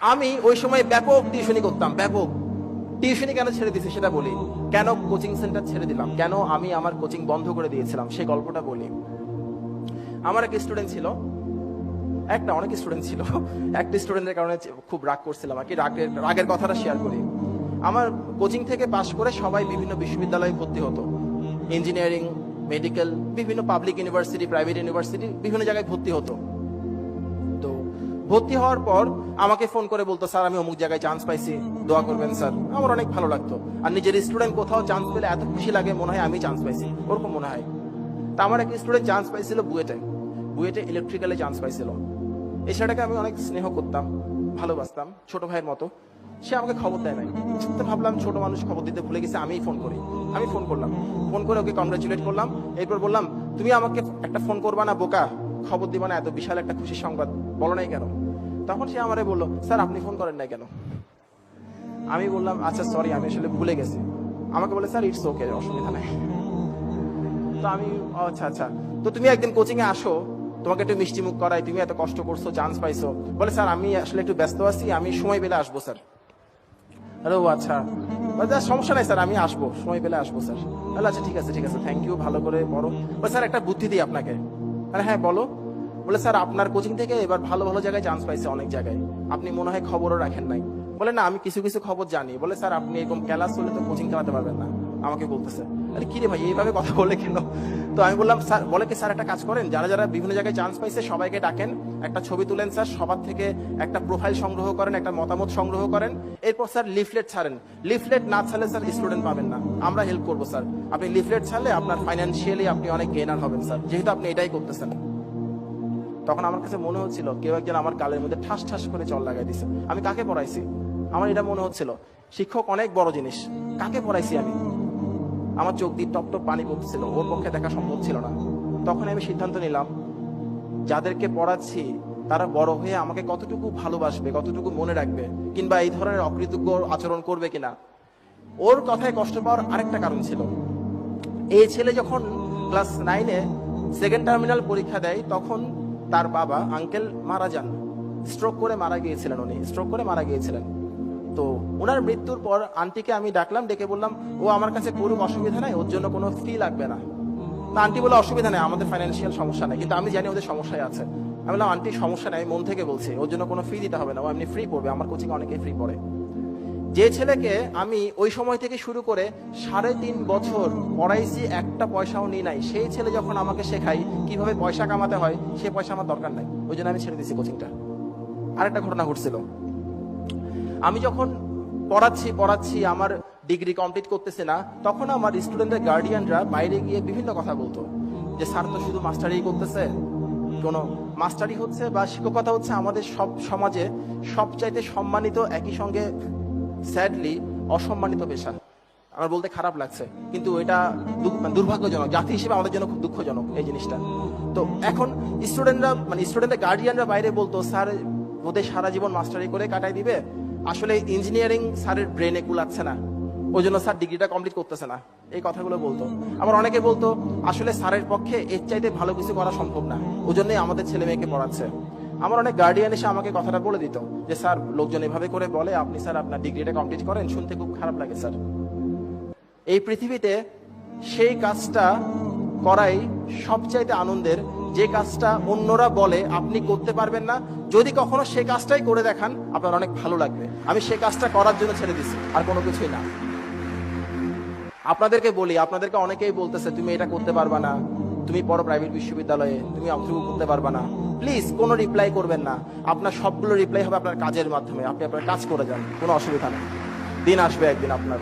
আমি ওই সময় ব্যাপক টিউশনি করতাম, ব্যাপক টিউশনি। কেন ছেড়ে দিয়েছি সেটা বলি, কেন কোচিং সেন্টার ছেড়ে দিলাম, কেন আমি আমার কোচিং বন্ধ করে দিয়েছিলাম, সেই গল্পটা বলি। আমার এক স্টুডেন্ট ছিল, একটা অনেক স্টুডেন্ট ছিল, একটা স্টুডেন্টের কারণে খুব রাগ করছিলাম আর কি। রাগের কথাটা শেয়ার করি। আমার কোচিং থেকে পাশ করে সবাই বিভিন্ন বিশ্ববিদ্যালয়ে ভর্তি হতো, ইঞ্জিনিয়ারিং, মেডিকেল, বিভিন্ন পাবলিক ইউনিভার্সিটি, প্রাইভেট ইউনিভার্সিটি, বিভিন্ন জায়গায় ভর্তি হতো। তো ভর্তি হওয়ার পর আমাকে ফোন করে বলতো, স্যার আমি অমুক জায়গায় চান্স পাইছি, দোয়া করবেন স্যার। আমার অনেক ভালো লাগতো। আর নিজের স্টুডেন্ট কোথাও চান্স পেলে এত খুশি লাগে, মনে হয় আমি চান্স পাইছি, ওরকম মনে হয়। তা আমার এক স্টুডেন্ট চান্স পাইছিল বুয়েটে, বুয়েটে ইলেকট্রিক্যালে চান্স পাইছিল। এই ছেলেটাকে আমি অনেক স্নেহ করতাম, ভালোবাসতাম, ছোট ভাইয়ের মতো। সে আমাকে খবর দেয় নাই। তো ভাবলাম ছোট মানুষ খবর দিতে ভুলে গেছে, আমিই ফোন করি। আমি ফোন করলাম, ফোন করে ওকে কংগ্রাচুলেট করলাম। এরপর বললাম, তুমি আমাকে একটা ফোন করবা না বোকা, খবর দিবা না, এত বিশাল একটা খুশির সংবাদ বলো নাই কেন? তখন সে আমারে বললো, স্যার আপনি ফোন করেন নাই কেন? আমি বললাম, আচ্ছা সরি, আমি আসলে ভুলে গেছি। আমাকে বলে, স্যার ইটস ওকে, অসুবিধা নাই। তো আমি, আচ্ছা আচ্ছা, তো তুমি একদিন কোচিং এ আসো, তোমাকে একটু মিষ্টি মুখ করাই, তুমি এত কষ্ট করছো, চান্স পাইছো। বলে, স্যার আমি আসলে একটু ব্যস্ত আছি, আমি সময় পেলে আসবো স্যার। আরে ও আচ্ছা, সমস্যা নাই স্যার, আমি আসবো, সময় পেলে আসবো স্যার। তাহলে আচ্ছা ঠিক আছে ঠিক আছে, থ্যাংক ইউ, ভালো করে পড়ো। বলে, স্যার একটা বুদ্ধি দিই আপনাকে। আরে হ্যাঁ বলো। বলে, স্যার আপনার কোচিং থেকে এবার ভালো ভালো জায়গায় চান্স পাইছে, অনেক জায়গায়, আপনি মনে হয় খবরও রাখেন নাই। বলে, না আমি কিছু কিছু খবর জানি। বলে, স্যার আপনি এরকম ক্লাস হলে তো কোচিং চালাতে পারবেন না, আমাকে বলতেছে। আরে কি রে ভাই, এইভাবে কথা বলে কেন? তো আমি বললাম, স্যার বলে কি, স্যার একটা কাজ করেন, যারা যারা বিভিন্ন জায়গায় চান্স পাইছে সবাইকে ডাকেন, একটা ছবি তুলেন স্যার, সবার থেকে একটা প্রোফাইল সংগ্রহ করেন, একটা মতামত সংগ্রহ করেন। এরপর স্যার লিফলেট ছাড়েন। লিফলেট না ছাড়লে স্যার স্টুডেন্ট পাবেন না, আমরা হেল্প করবো স্যার। আপনি লিফলেট ছাড়লে আপনার ফাইন্যান্সিয়ালি আপনি অনেক গেনার হবেন স্যার, যেহেতু আপনি এটাই করতেছেন। তখন আমার কাছে মনে হচ্ছিল কেউ একজন আমার গালের মধ্যে ঠাস ঠাস করে চল লাগাই দিছে। আমি কাকে পড়াইছি? আমার এটা মনে হচ্ছিল শিক্ষক অনেক বড় জিনিস, কাকে পড়াইছি আমি? আমার চোখ দিয়ে টপ টপ পানি পড়ছিল, ওর পক্ষে দেখা সম্ভব ছিল না। তখন আমি সিদ্ধান্ত নিলাম, যাদেরকে পড়াচ্ছি তারা বড় হয়ে আমাকে কতটুকু ভালোবাসবে, কতটুকু মনে রাখবে, কিংবা এই ধরনের অকৃতজ্ঞ আচরণ করবে কিনা। ওর কথায় কষ্ট পাওয়ার আরেকটা কারণ ছিল, এই ছেলে যখন ক্লাস 9-এ সেকেন্ড টার্মিনাল পরীক্ষা দেয়, তখন তার বাবা আঙ্কেল মারা যান, স্ট্রোক করে মারা গিয়েছিলেন, উনি স্ট্রোক করে মারা গিয়েছিলেন। তো ওনার মৃত্যুর পর আন্টিকে আমি ডাকলাম, ডেকে বললাম, ও আমার কাছে করুক, অসুবিধা নাই, ওর জন্য কোনো ফি লাগবে না। তা আন্টি বলে, অসুবিধা নেই, আমাদের ফাইন্যান্সিয়াল সমস্যা নেই, কিন্তু আমি জানি ওদের সমস্যায় আছে। আমি বললাম, আন্টি সমস্যা নেই, মন থেকে বলছি, ওর জন্য কোনো ফি দিতে হবে না, ও এমনি ফ্রি পড়বে, আমার কোচিং অনেকেই ফ্রি পড়ে। যে ছেলেকে আমি ওই সময় থেকে শুরু করে 3.5 বছর পড়াইছি, একটা পয়সাও নিই নাই, সেই ছেলে যখন আমাকে শেখাই কিভাবে পয়সা কামাতে হয়, সে পয়সা আমার দরকার নাই, ওই জন্য আমি ছেড়ে দিয়েছি কোচিংটা। আরেকটা ঘটনা ঘটছিল, আমি যখন পড়াচ্ছি পড়াচ্ছি আমার ডিগ্রি কমপ্লিট করতেছে না, তখন আমার স্টুডেন্টের গার্ডিয়ানরা বাইরে গিয়ে বিভিন্ন কথা বলতো, যে স্যার তো শুধু মাস্টারি করতেছে, কোনো মাস্টারি হচ্ছে বা শিক্ষকতা হচ্ছে আমাদের সব সমাজে সবচাইতে সম্মানিত, একই সঙ্গে স্যাডলি অসম্মানিত পেশা। আমার বলতে খারাপ লাগছে, কিন্তু এটা দুর্ভাগ্যজনক, জাতি হিসেবে আমাদের জন্য খুব দুঃখজনক এই জিনিসটা। তো এখন স্টুডেন্টরা, মানে স্টুডেন্টের গার্ডিয়ানরা বাইরে বলতো, স্যার ওদের সারা জীবন মাস্টারি করে কাটাই দিবে, আসলে ইঞ্জিনিয়ারিং স্যারের ব্রেনে কুলাচ্ছে না, ওই জন্য স্যার ডিগ্রিটা কমপ্লিট করতেছে না, এই কথাগুলো বলতো। আবার অনেকে বলতো, আসলে স্যারের পক্ষে এর চাইতে ভালো কিছু করা সম্ভব না, ওই জন্যই আমাদের ছেলে মেয়েকে পড়াচ্ছে। আমার অনেক গার্ডিয়ান এসে আমাকে কথাটা বলে দিত, যে স্যার লোকজন এভাবে করে বলে, আপনি স্যার আপনার ডিগ্রিটা কমপ্লিট করেন, শুনতে খুব খারাপ লাগে স্যার। এই পৃথিবীতে সেই কাজটা করাই সবচাইতে আনন্দের, যে কাজটা অন্যরা বলে আপনি করতে পারবেন না, যদি কখনো সেই কাজটাই করে দেখান আপনার অনেক ভালো লাগবে। আমি সেই কাজটা করার জন্য ছেড়ে দিছি, আর কোনো কিছুই না। আপনাদেরকে বলি, আপনাদেরকে অনেকেই বলতেছে তুমি এটা করতে পারবা না, তুমি পড়ো প্রাইভেট বিশ্ববিদ্যালয়ে, তুমি অংশগ্রহণ করতে পারবা না। প্লিজ কোনো রিপ্লাই করবেন না, আপনার সবগুলো রিপ্লাই হবে আপনার কাজের মাধ্যমে, আপনি আপনার কাজ করে যান, কোনো অসুবিধা নেই, দিন আসবে একদিন আপনার।